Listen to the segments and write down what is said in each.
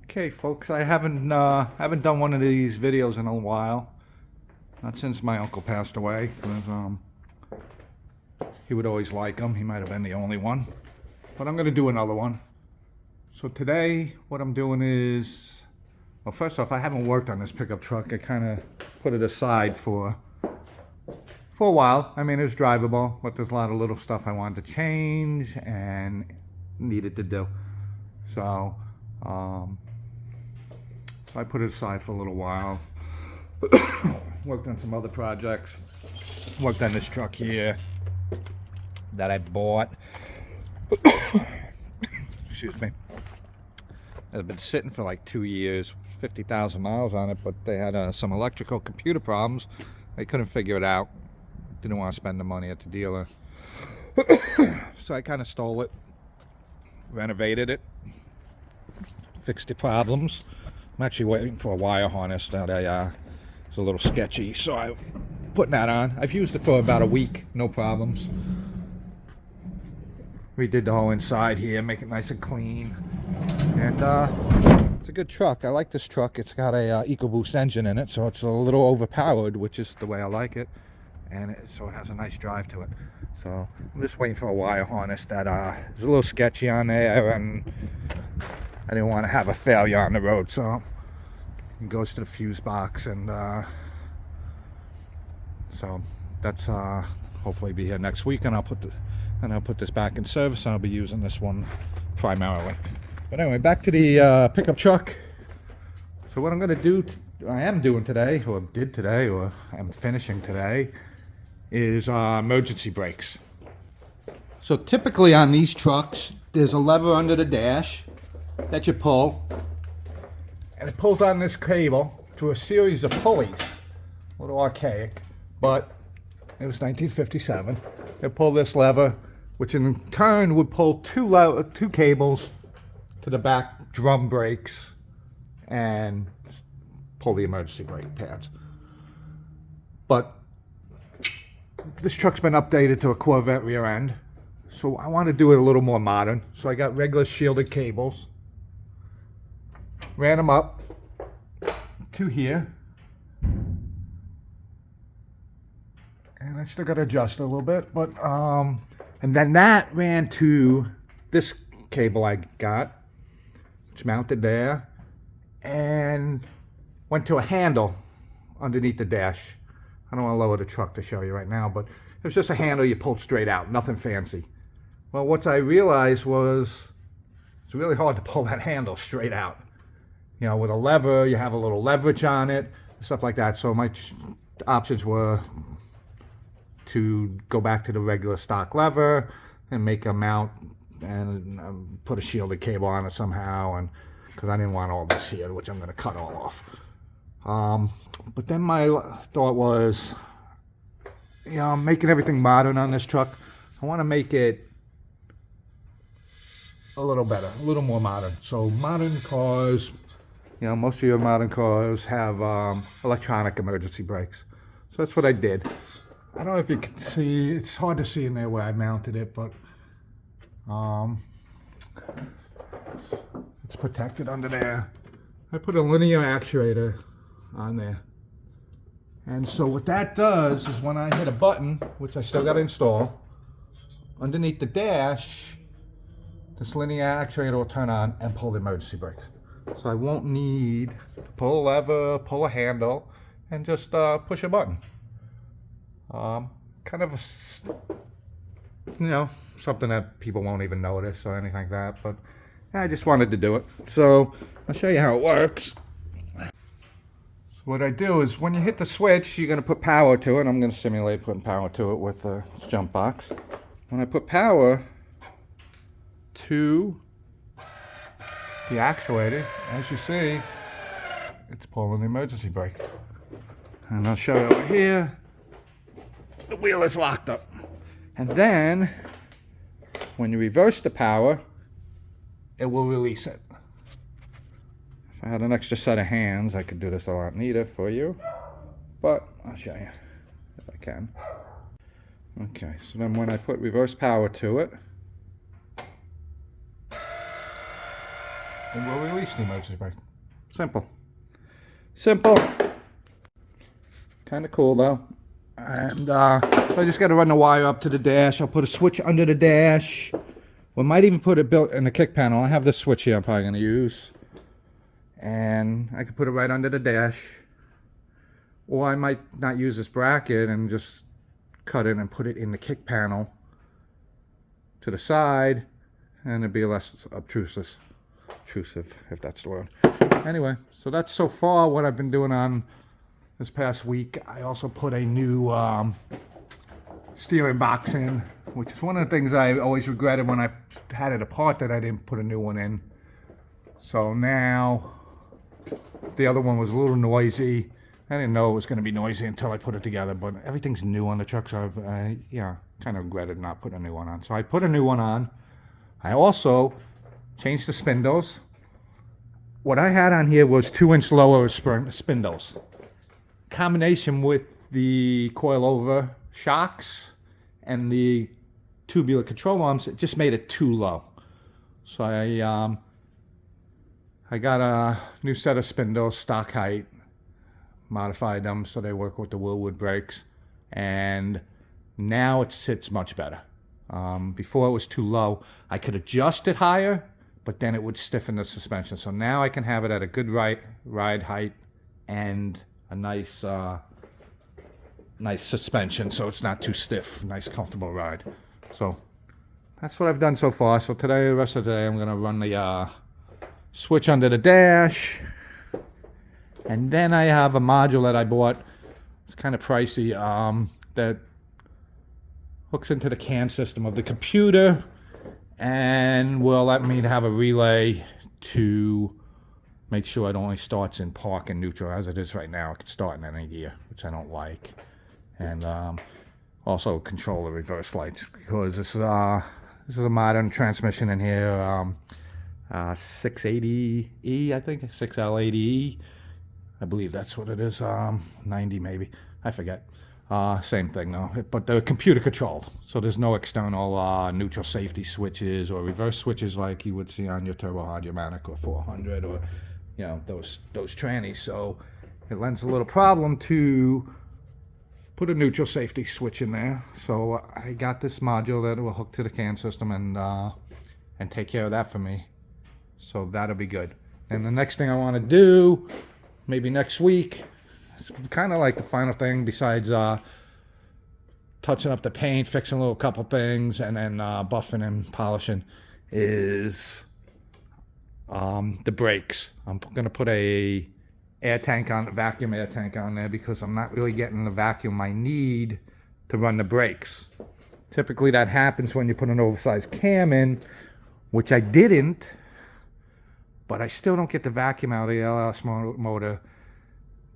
Okay, folks, I haven't done one of these videos in a while. Not since my uncle passed away, because he would always like them. He might have been the only one. But I'm going to do another one. So today, what I'm doing is, well, first off, I haven't worked on this pickup truck. I kind of put it aside for a while. I mean, it's drivable, but there's a lot of little stuff I wanted to change and needed to do. So I put it aside for a little while. Worked on some other projects. Worked on this truck here that I bought. Excuse me. It's been sitting for like 2 years, 50,000 miles on it, but they had some electrical computer problems. They couldn't figure it out. Didn't want to spend the money at the dealer. So I kind of stole it, renovated it, fixed the problems. I'm actually waiting for a wire harness that is a little sketchy, so I'm putting that on. I've used it for about a week, no problems. Redid the whole inside here, make it nice and clean. And it's a good truck. I like this truck. It's got a EcoBoost engine in it, so it's a little overpowered, which is the way I like it. And so it has a nice drive to it. So I'm just waiting for a wire harness that is a little sketchy on there, and I didn't want to have a failure on the road, so it goes to the fuse box, and so that's hopefully be here next week, and I'll put this back in service, and I'll be using this one primarily. But anyway, back to the pickup truck. So what I'm going to do, I am doing today, or did today, or I'm finishing today, is emergency brakes. So typically on these trucks, there's a lever under the dash that you pull, and it pulls on this cable through a series of pulleys. A little archaic, but it was 1957. They pull this lever, which in turn would pull two cables to the back drum brakes and pull the emergency brake pads. But this truck's been updated to a Corvette rear end, so I want to do it a little more modern. So I got regular shielded cables, ran them up to here, and I still got to adjust a little bit, but and then that ran to this cable I got, which mounted there, and went to a handle underneath the dash. I don't want to lower the truck to show you right now, but it was just a handle you pulled straight out, nothing fancy. Well, what I realized was it's really hard to pull that handle straight out. You know, with a lever, you have a little leverage on it, stuff like that. So my options were to go back to the regular stock lever and make a mount and put a shielded cable on it somehow, and because I didn't want all this here, which I'm going to cut all off. But then my thought was, you know, I'm making everything modern on this truck. I want to make it a little better, a little more modern. So modern cars, you know, most of your modern cars have electronic emergency brakes. So that's what I did. I don't know if you can see, it's hard to see in there where I mounted it, but it's protected under there. I put a linear actuator on there. And so what that does is when I hit a button, which I still got to install, underneath the dash, this linear actuator will turn on and pull the emergency brakes. So I won't need to pull a lever, pull a handle, and just push a button. Kind of you know, something that people won't even notice or anything like that, but I just wanted to do it. So I'll show you how it works. So what I do is when you hit the switch, you're going to put power to it. I'm going to simulate putting power to it with the jump box. When I put power to the actuator, as you see, it's pulling the emergency brake. And I'll show you over here. The wheel is locked up. And then, when you reverse the power, it will release it. If I had an extra set of hands, I could do this a lot neater for you. But I'll show you if I can. Okay, so then when I put reverse power to it, and we'll release the emergency brake. Simple. Simple. Kind of cool though. And so I just got to run the wire up to the dash. I'll put a switch under the dash. We might even put it built in the kick panel. I have this switch here I'm probably going to use. And I can put it right under the dash. Or I might not use this bracket and just cut it and put it in the kick panel to the side. And it'd be less obtrusive, if that's the word. Anyway, so that's so far what I've been doing on this past week. I also put a new steering box in, which is one of the things I always regretted when I had it apart that I didn't put a new one in. So now, the other one was a little noisy. I didn't know it was going to be noisy until I put it together, but everything's new on the truck, so I kind of regretted not putting a new one on. So I put a new one on. I also changed the spindles. What I had on here was 2-inch lower spindles. Combination with the coilover shocks and the tubular control arms, it just made it too low. So I got a new set of spindles, stock height, modified them so they work with the Willwood brakes, and now it sits much better. Before it was too low. I could adjust it higher, but then it would stiffen the suspension. So now I can have it at a good ride height and a nice suspension, so it's not too stiff. Nice, comfortable ride. So that's what I've done so far. So today, the rest of the day, I'm gonna run the switch under the dash, and then I have a module that I bought. It's kind of pricey. That hooks into the CAN system of the computer and will let me have a relay to make sure it only starts in park and neutral. As it is right now, it can start in any gear, which I don't like. And also control the reverse lights, because this is a modern transmission in here, 680E, I think, 6L80E. I believe that's what it is, 90 maybe, I forget. Same thing though, but they're computer controlled, so there's no external neutral safety switches or reverse switches like you would see on your Turbo Hydromatic or 400 or those trannies. So it lends a little problem to put a neutral safety switch in there. So I got this module that will hook to the CAN system and take care of that for me. So that'll be good. And the next thing I want to do, maybe next week, it's kind of like the final thing besides touching up the paint, fixing a little couple things, and then buffing and polishing, is the brakes. I'm going to put a vacuum air tank on there, because I'm not really getting the vacuum I need to run the brakes. Typically that happens when you put an oversized cam in, which I didn't, but I still don't get the vacuum out of the LS motor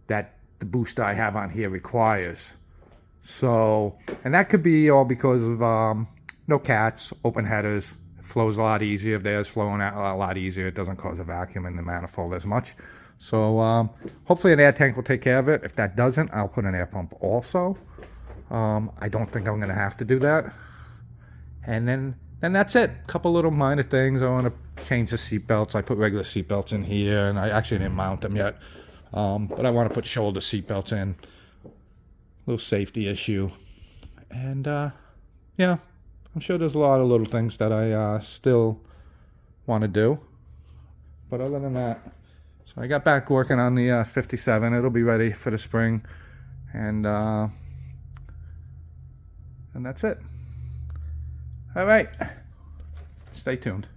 that the booster I have on here requires. So, and that could be all because of no cats, open headers. It flows a lot easier. If there's flowing out a lot easier, it doesn't cause a vacuum in the manifold as much. So hopefully an air tank will take care of it. If that doesn't, I'll put an air pump also. I don't think I'm going to have to do that. And then that's it. A couple little minor things. I want to change the seat belts. I put regular seat belts in here, and I actually didn't mount them yet. But I want to put shoulder seat belts in. Little safety issue. And yeah, I'm sure there's a lot of little things that I still want to do. But other than that, so I got back working on the 57. It'll be ready for the spring. And that's it. All right. Stay tuned.